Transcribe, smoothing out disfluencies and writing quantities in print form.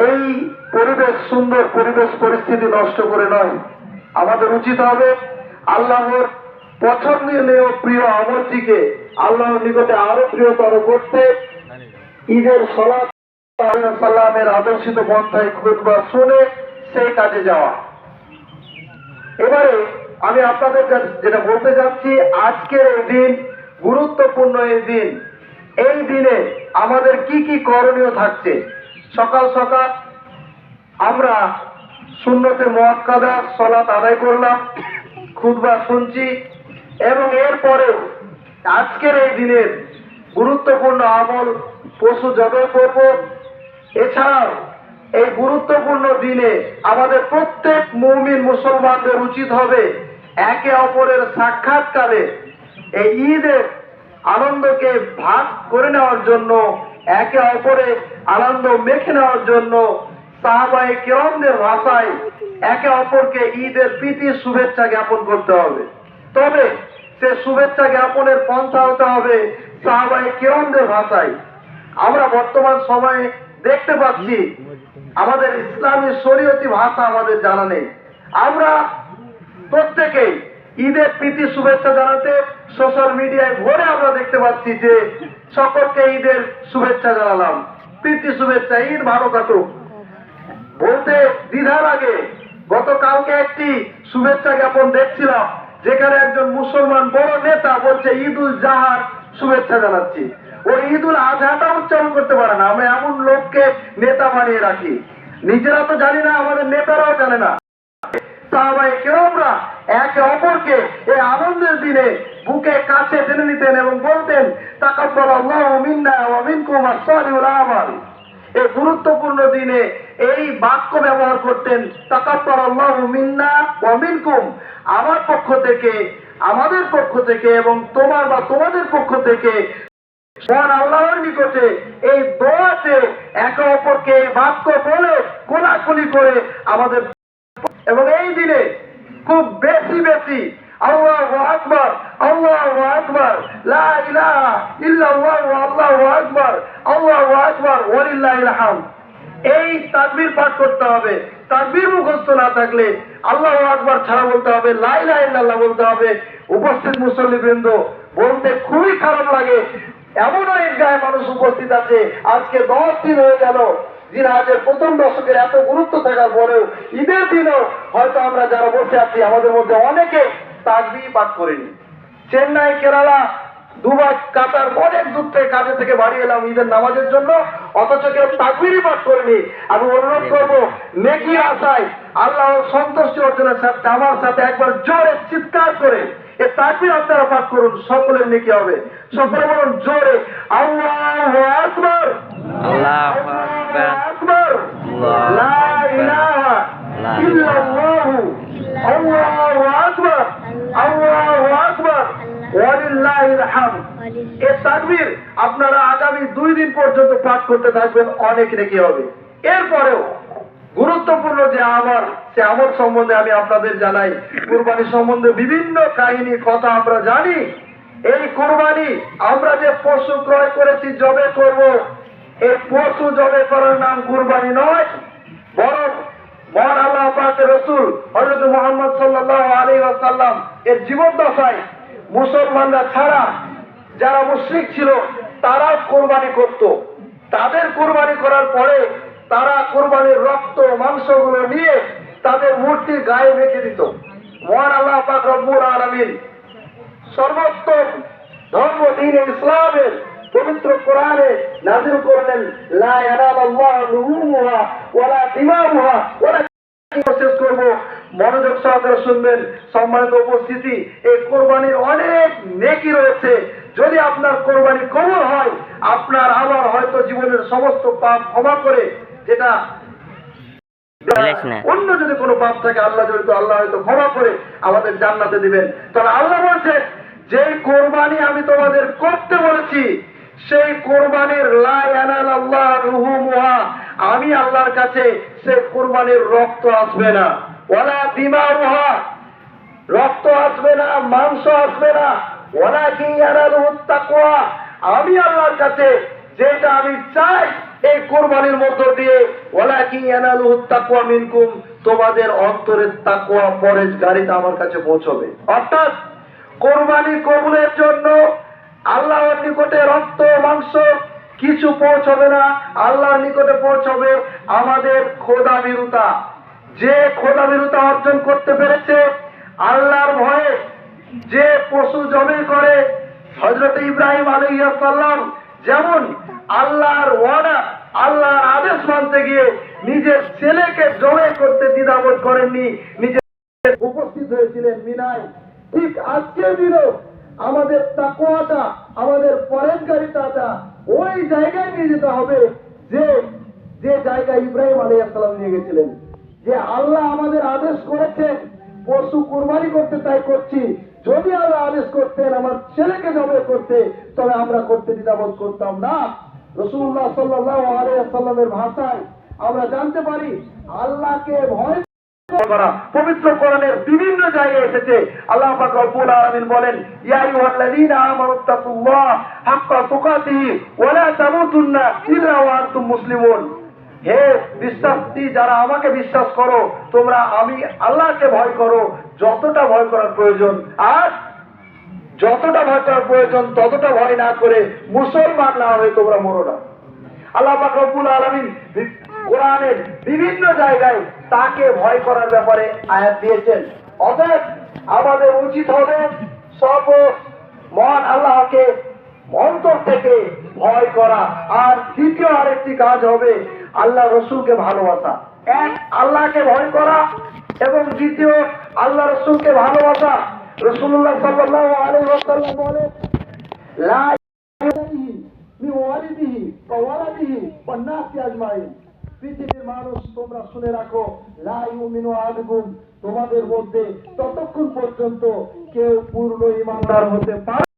এই পরিবেশ, সুন্দর পরিবেশ পরিস্থিতি নষ্ট করে নয়, আমাদের উচিত হবে আল্লাহর পছন্দনীয় প্রিয় আমলটিকে আল্লাহর নিকটে আরো প্রিয়তর করতে ঈদের সালাত সাল্লামের আদর্শিত পন্থায় খুতবা শুনে সেই কাজে যাওয়া। এবারে আমি আপনাদের যেটা বলতে যাচ্ছি, আজকের এই দিন গুরুত্বপূর্ণ এই দিন। এই দিনে আমাদের কি কি করণীয় থাকছে? সকাল সকাল আমরা সুন্নতে মুআক্কাদা সালাত আদায় করলাম, খুতবা শুনছি, এবং এরপরে আজকের এই দিনের গুরুত্বপূর্ণ আমল পশু জবাই করব। এছাড়াও এই গুরুত্বপূর্ণ দিনে আমাদের প্রত্যেক মুমিন মুসলমানদের উচিত হবে একে অপরের সাক্ষাৎকারে এই ঈদের আনন্দকে ভাগ করে নেওয়ার জন্য, একে অপরে আনন্দ মেখে নেওয়ার জন্য সাহাবায়ে কিরামদের ভাষায় একে অপরকে ঈদের প্রীতি শুভেচ্ছা জ্ঞাপন করতে হবে। তবে সে শুভেচ্ছা জ্ঞাপনের পন্থা হতে হবে সাহাবায়ে কিরামদের ভাষায়। আমরা বর্তমান সময়ে দেখতে পাচ্ছি আমাদের ইসলামী শরীয়তি ভাষা আমাদের জানা নেই। আমরা প্রত্যেকেই ঈদের প্রীতি শুভেচ্ছা জানাতে সোশ্যাল মিডিয়ায় ভরে আমরা দেখতে পাচ্ছি যে সকলকে ঈদের শুভেচ্ছা জানালাম, প্রীতি শুভেচ্ছা, ঈদ ভালো কাটুক বলতে দ্বিধার আগে গতকালকে একটি শুভেচ্ছা জ্ঞাপন দেখছিলাম যেখানে একজন মুসলমান বড় নেতা বলছে ঈদুল জাহার শুভেচ্ছা জানাচ্ছি। ওই ঈদুল আজহাটা উচ্চারণ করতে পারে না। আমরা এমন লোককে নেতা বানিয়ে রাখি, নিজেরা তো জানি না, আমাদের নেতারাও জানে না। সাহাবায়ে কেরামরা একে অপরকে এই আনন্দের দিনে বুকে কাছে টেনে নিতেন এবং বলতেন তাকাব্বালাল্লাহু মিন্না ওয়া মিনকুম আস-সালিহুল আমাল। এই গুরুত্বপূর্ণ দিনে এই বাক্য ব্যবহার করতেন, তাকাব্বালাল্লাহু মিন্না ওয়া মিনকুম, আমার পক্ষ থেকে, আমাদের পক্ষ থেকে, এবং তোমার বা তোমাদের পক্ষ থেকে মহান আল্লাহর নিকটে এই দোয়াতে একে অপরকে এই বাক্য বলে কোলাকুলি করে আমাদের, এবং এই দিনে খুব বেশি বেশি আল্লাহু আকবার, আল্লাহু আকবার, লা ইলাহা ইল্লাল্লাহু, আল্লাহু আকবার, আল্লাহু আকবার, ওয়ালিল্লাহিল হামদ, এই তাকবীর পাঠ করতে হবে। তাকবীর মুখস্থ না থাকলে আল্লাহু আকবার ছাড়া বলতে হবে, লা ইলাহা ইল্লাল্লাহ বলতে হবে। উপস্থিত মুসল্লিবৃন্দ, বলতে খুবই খারাপ লাগে, এমনও ঈদগাহে মানুষ উপস্থিত আছে আজকে 10 দিন হয়ে গেল জিনহাজের প্রথম দশকের এত গুরুত্ব থাকার পরেও ঈদের দিনও হয়তো আমরা যারা বসে আছি আমাদের মধ্যে অনেকে তাকবীর পাঠ করিনি। চেন্নাই, কেরালা, দুবাই, কাতার, অনেক দূর থেকে কাজে থেকে বাড়ি এলাম ঈদের নামাজের জন্য, অথচ কেউ তাকবীরই পাঠ করেনি। আমি অনুরোধ করবো নেকি আশায় আল্লাহর সন্তুষ্টি অর্জনের সাথে আমার সাথে একবার জোরে চিৎকার করে এ তাকবীর আপনারা পাঠ করুন, সকলের নেকি হবে। সকলে বলুন জোরে, আল্লাহু আকবার, আল্লাহু আকবার, লা ইলাহা ইল্লাল্লাহু, আল্লাহু আকবার, আল্লাহু আকবার, ওয়ালিল্লাহিল হামদ। এই তাকবীর আপনারা আগামী 2 দিন পর্যন্ত পাঠ করতে থাকবেন, অনেক নেকি হবে। এরপরেও গুরুত্বপূর্ণ যে আমল, সে আমল সম্বন্ধে আমি আপনাদের জানাই। কুরবানি সম্বন্ধে বিভিন্ন কাহিনী কথা আমরা জানি। এই কুরবানি আমরা যে পশু ক্রয় করেছি, জবে করব, এই পশু জবে করার নাম কুরবানি নয়, বরং মহান আল্লাহ পাকের রাসূল হযরত মুহাম্মদ সাল্লাল্লাহু আলাইহি ওয়াসাল্লাম এর জীবদ্দশায় মুসলমানরা ছাড়া যারা মুশরিক ছিল তারাও কুরবানি করত। তাদের কুরবানি করার পরে তারা কুরবানির রক্ত মাংসগুলো নিয়ে তাদের মূর্তির গায়ে রেখে দিত। মহান আল্লাহ পাক রব্বুল আলামিন সর্বোত্তম ধর্ম দ্বীন ইসলামের পবিত্র কোরআনে নাযিল করলেন, লা ইয়ানালুল্লাহু লুহুমুহা ওয়ালা দিমাউহা ওয়ালা। শেষ করব, মনোযোগ সহকারে শুনবেন। সম্মানিত উপস্থিতি, এই কোরবানির অনেক নেকি রয়েছে। যদি আপনার কোরবানি কবুল হয়, আপনার আবার হয়তো জীবনের সমস্ত পাপ ক্ষমা করে, যেটা অন্য যদি কোনো পাপ থাকে আল্লাহ জড়িত, আল্লাহ হয়তো ক্ষমা করে আমাদের জান্নাতে দিবেন। তবে আল্লাহ বলছেন যে কোরবানি আমি তোমাদের করতে বলেছি, সেই কোরবানির লা ইয়ানালুল্লাহু লুহুমুহা, আমি আল্লাহর কাছে সেই কোরবানির রক্ত আসবে না, ওয়ালা দিমাউহা, রক্ত আসবে না, মাংস আসবে না, ওয়ালাকিন ইয়ানালুহুত তাকওয়া, আমি আল্লাহর কাছে যেটা আমি চাই এই কোরবানির মধ্য দিয়ে, ওয়ালাকিন ইয়ানালুহুত তাকওয়া মিনকুম, তোমাদের অন্তরের তাকওয়া পরহেজগারিতা আমার কাছে পৌঁছবে। অর্থাৎ কোরবানি কবুলের জন্য আল্লাহর নিকটে রক্ত মাংস কিছু পৌঁছবে না, আল্লাহর নিকটে পৌঁছবে আমাদের খোদাভীরুতা। যে খোদাভীরুতা অর্জন করতে পেরেছে, আল্লাহর ভয়ে যে পশু জবাই করে, হযরত ইব্রাহিম আলাইহিস সালাম যেমন আল্লাহর ওয়াদা, আল্লাহর আদেশ মানতে গিয়ে নিজের ছেলেকে জবাই করতে দ্বিধাবোধ করেননি, নিজের উপস্থিত হয়েছিলেন মিনায়। ঠিক আজকের দিনও আমাদের তাকওয়াটা, আমাদের পরহেজগারিতাটা ওই জায়গায় নিয়ে যেতে হবে যে যে জায়গায় ইব্রাহিম আলাইহিস সালাম নিয়ে গেছিলেন। যে আল্লাহ আমাদের আদেশ করেছেন পশু কুরবানি করতে, তাই করছি। যদি আল্লাহ আদেশ করতেন আমার ছেলেকে জবাই করতে, তবে আমরা করতে দ্বিধাবোধ করতাম না। রাসূলুল্লাহ সাল্লাল্লাহু আলাইহি ওয়াসাল্লামের ভাষায় আমরা জানতে পারি আল্লাহকে ভয় করা পবিত্র কোরআনের বিভিন্ন জায়গায় এসেছে। আল্লাহ পাক রব্বুল আলামিন বলেন, ইয়া আইয়ুহাল্লাযীনা আমানুত্তাকুল্লাহ হাক্কা তুকাতিহি ওয়া লা তামুতুন্না ইল্লা ওয়া আনতুম মুসলিমুন। হে বিশ্বাসী যারা আমাকে বিশ্বাস করো, তোমরা আমি আল্লাহকে ভয় করো যতটা ভয় করার প্রয়োজন, আর যতটা ভয় করার প্রয়োজন ততটা ভয় না করে মুসলমান না হয়ে তোমরা মরো না। আল্লাহ পাক রব্বুল আলামিন কোরআনের বিভিন্ন জায়গায় তাকে ভয় করার ব্যাপারে আয়াত দিয়েছেন। অতএব আমাদের উচিত হবে সব মহান আল্লাহকে অন্তর থেকে ভয় করা। আর দ্বিতীয় আরেকটি কাজ হবে আল্লাহ রসুলকে ভালোবাসা। এক, আল্লাহকে ভয় করা, এবং দ্বিতীয় আল্লাহ রসুলকে ভালোবাসা। রাসূলুল্লাহ সাল্লাল্লাহু আলাইহি ওয়াসাল্লাম বলেন, লা ইয়াদাহি মিন ওয়ালিদিহি ওয়া ওয়ালাদিহি ওয়ান নাসি আজমাইন। পৃথিবীর মানুষ তোমরা শুনে রাখো, লা ইউমিনু আহাদুকুম, তোমাদের মধ্যে ততক্ষণ পর্যন্ত কেউ পূর্ণ ঈমানদার হতে পারে